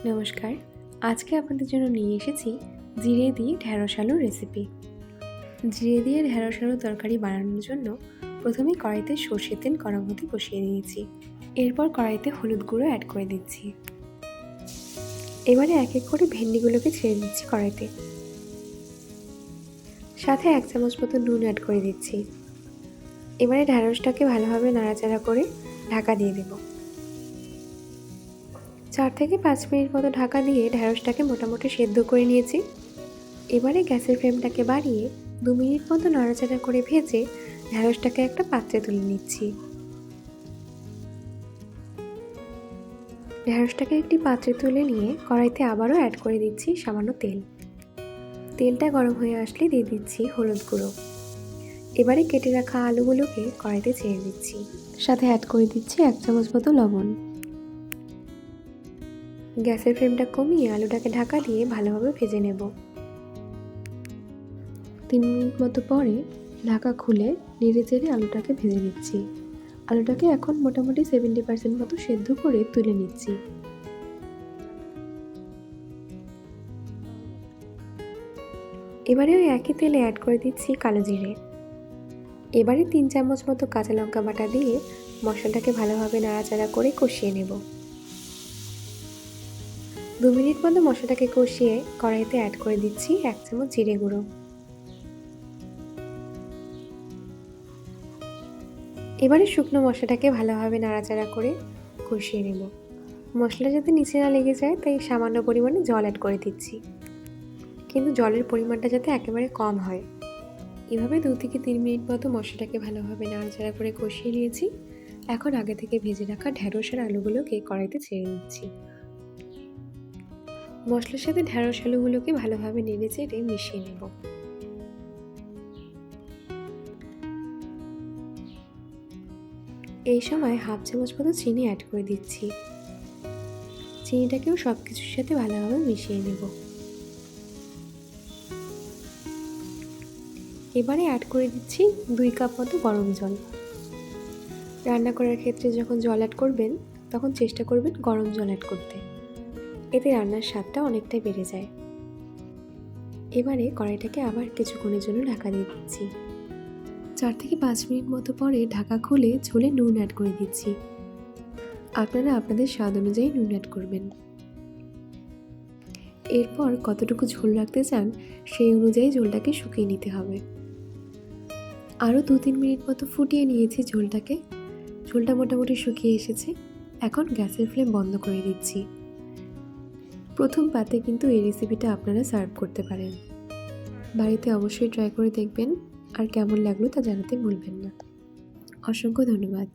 নমস্কার। আজকে আপনাদের জন্য নিয়ে এসেছি জিরে দিয়ে ঢ্যাঁড়স আলুর রেসিপি। জিরে দিয়ে ঢ্যাঁড়স আলুর তরকারি বানানোর জন্য প্রথমেই কড়াইতে সর্ষের তেল গরম হতে বসিয়ে দিয়েছি। এরপর কড়াইতে হলুদ গুঁড়ো অ্যাড করে দিচ্ছি। এবারে এক এক করে ভেন্ডিগুলোকে ছেড়ে দিচ্ছি কড়াইতে। সাথে 1 চামচ মতো নুন অ্যাড করে দিচ্ছি। এবারে ঢ্যাঁড়সটাকে ভালোভাবে নাড়াচাড়া করে ঢাকা দিয়ে দেব। 4 থেকে 5 মিনিট মতো ঢাকা দিয়ে ঢ্যাঁড়সটাকে মোটামুটি সেদ্ধ করে নিয়েছি। এবারে গ্যাসের ফ্লেমটাকে বাড়িয়ে 2 মিনিট মতো নাড়াচাড়া করে ভেজে ঢ্যাঁড়সটাকে একটা পাত্রে তুলে নিচ্ছি। ঢ্যাঁড়সটাকে একটি পাত্রে তুলে নিয়ে কড়াইতে আবারও অ্যাড করে দিচ্ছি সামান্য তেল। তেলটা গরম হয়ে আসলে দিয়ে দিচ্ছি হলুদ গুঁড়ো। এবারে কেটে রাখা আলুগুলোকে কড়াইতে ছেড়ে দিচ্ছি। সাথে অ্যাড করে দিচ্ছি 1 চামচ মতো লবণ। গ্যাসের ফ্লেমটা কমিয়ে আলুটাকে ঢাকা দিয়ে ভালোভাবে ভেজে নেব। 3 মিনিট মতো পরে ঢাকা খুলে নেড়েচেড়ে আলুটাকে ভেজে নিচ্ছি। আলুটাকে এখন মোটামুটি 70% মতো সেদ্ধ করে তুলে নিচ্ছি। এবারে ওই একই তেলে অ্যাড করে দিচ্ছি কালো জিরে। এবারে 3 চামচ মতো কাঁচা লঙ্কা বাটা দিয়ে মশলাটাকে ভালোভাবে নাড়াচাড়া করে কষিয়ে নেব। 2 মিনিট মতো মশলাটাকে কষিয়ে কড়াইতে অ্যাড করে দিচ্ছি 1 চামচ জিরে গুঁড়ো। এবারে শুকনো মশলাটাকে ভালোভাবে নাড়াচাড়া করে কষিয়ে নেব। মশলা যাতে নিচে না লেগে যায় তাই সামান্য পরিমাণে জল অ্যাড করে দিচ্ছি, কিন্তু জলের পরিমাণটা যাতে একেবারে কম হয়। এভাবে 2 থেকে 3 মিনিট মতো মশলাটাকে ভালোভাবে নাড়াচাড়া করে কষিয়ে নিয়েছি। এখন আগে থেকে ভেজে রাখা ঢ্যাঁড়স আর আলুগুলোকে কড়াইতে ছেড়ে দিচ্ছি। মশলার সাথে ঢ্যাঁড়স আলুগুলোকে ভালোভাবে নেড়ে চেড়ে মিশিয়ে নেব। এই সময় 1/2 চামচ মতো চিনি অ্যাড করে দিচ্ছি। চিনিটাকেও সব কিছুর সাথে ভালোভাবে মিশিয়ে নেব। এবারে অ্যাড করে দিচ্ছি 2 কাপ মতো গরম জল। রান্না করার ক্ষেত্রে যখন জল অ্যাড করবেন তখন চেষ্টা করবেন গরম জল অ্যাড করতে, এতে রান্নার স্বাদটা অনেকটাই বেড়ে যায়। এবারে কড়াইটাকে আবার কিছুক্ষণের জন্য ঢাকা দিয়ে দিচ্ছি। 4 থেকে 5 মিনিট মতো পরে ঢাকা খুলে ঝোলে নুন অ্যাড করে দিচ্ছি। আপনারা আপনাদের স্বাদ অনুযায়ী নুন অ্যাড করবেন। এরপর কতটুকু ঝোল রাখতে চান সেই অনুযায়ী ঝোলটাকে শুকিয়ে নিতে হবে। আরও 2-3 মিনিট মতো ফুটিয়ে নিয়েছি ঝোলটাকে। ঝোলটা মোটামুটি শুকিয়ে এসেছে। এখন গ্যাসের ফ্লেম বন্ধ করে দিচ্ছি। প্রথম পাতে কিন্তু এই রেসিপিটা আপনারা সার্ভ করতে পারেন। বাড়িতে অবশ্যই ট্রাই করে দেখবেন আর কেমন লাগলো তা জানাতে ভুলবেন না। অসংখ্য ধন্যবাদ।